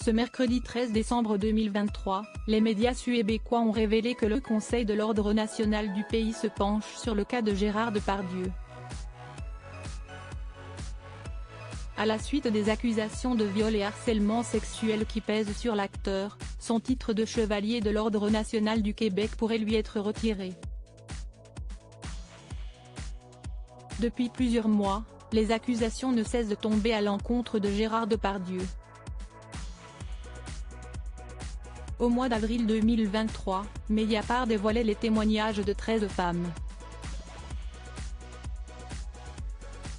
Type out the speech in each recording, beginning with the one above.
Ce mercredi 13 décembre 2023, les médias suébécois ont révélé que le Conseil de l'ordre national du pays se penche sur le cas de Gérard Depardieu. À la suite des accusations de viol et harcèlement sexuel qui pèsent sur l'acteur, son titre de chevalier de l'ordre national du Québec pourrait lui être retiré. Depuis plusieurs mois, les accusations ne cessent de tomber à l'encontre de Gérard Depardieu. Au mois d'avril 2023, Mediapart dévoilait les témoignages de 13 femmes.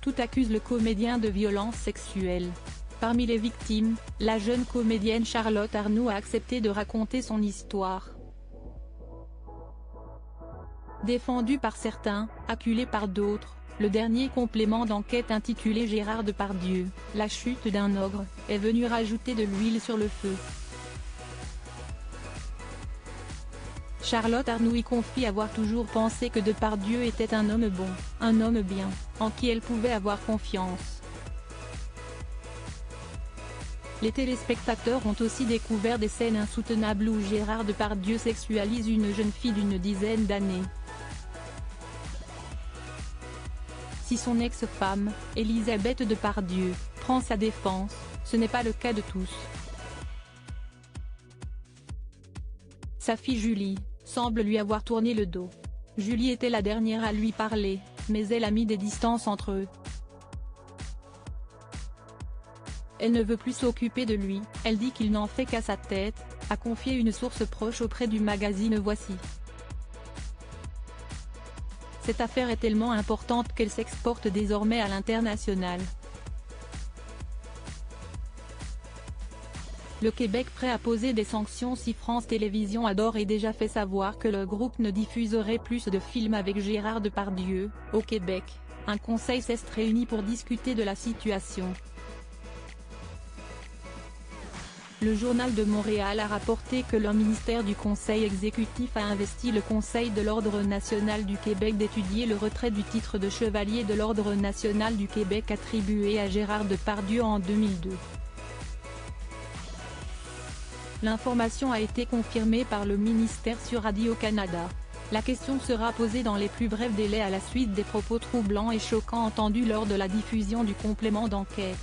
Tout accuse le comédien de violences sexuelles. Parmi les victimes, la jeune comédienne Charlotte Arnoult a accepté de raconter son histoire. Défendu par certains, acculé par d'autres, le dernier complément d'enquête intitulé Gérard Depardieu, la chute d'un ogre, est venu rajouter de l'huile sur le feu. Charlotte Arnoult y confie avoir toujours pensé que Depardieu était un homme bon, un homme bien, en qui elle pouvait avoir confiance. Les téléspectateurs ont aussi découvert des scènes insoutenables où Gérard Depardieu sexualise une jeune fille d'une dizaine d'années. Si son ex-femme, Elisabeth Depardieu, prend sa défense, ce n'est pas le cas de tous. Sa fille Julie semble lui avoir tourné le dos. Julie était la dernière à lui parler, mais elle a mis des distances entre eux. Elle ne veut plus s'occuper de lui, elle dit qu'il n'en fait qu'à sa tête, a confié une source proche auprès du magazine Voici. Cette affaire est tellement importante qu'elle s'exporte désormais à l'international. Le Québec prêt à poser des sanctions si France Télévisions a d'ores et déjà fait savoir que le groupe ne diffuserait plus de films avec Gérard Depardieu. Au Québec, un conseil s'est réuni pour discuter de la situation. Le Journal de Montréal a rapporté que le ministère du Conseil exécutif a investi le Conseil de l'Ordre national du Québec d'étudier le retrait du titre de chevalier de l'Ordre national du Québec attribué à Gérard Depardieu en 2002. L'information a été confirmée par le ministère sur Radio-Canada. La question sera posée dans les plus brefs délais à la suite des propos troublants et choquants entendus lors de la diffusion du complément d'enquête.